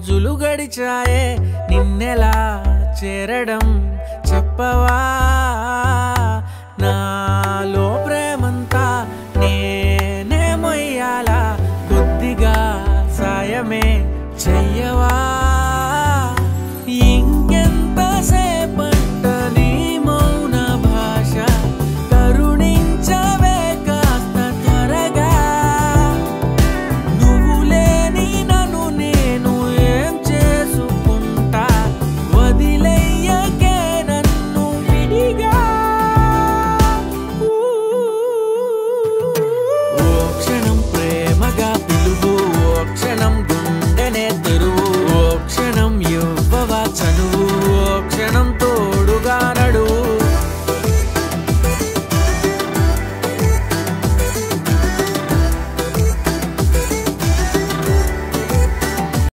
రోజులు గడిచాయే నిన్నెలా చేరడం చెప్పవా నాలో ప్రేమంతా నేనే మొయ్యాలా కొద్దిగా సాయమే చెయ్యవా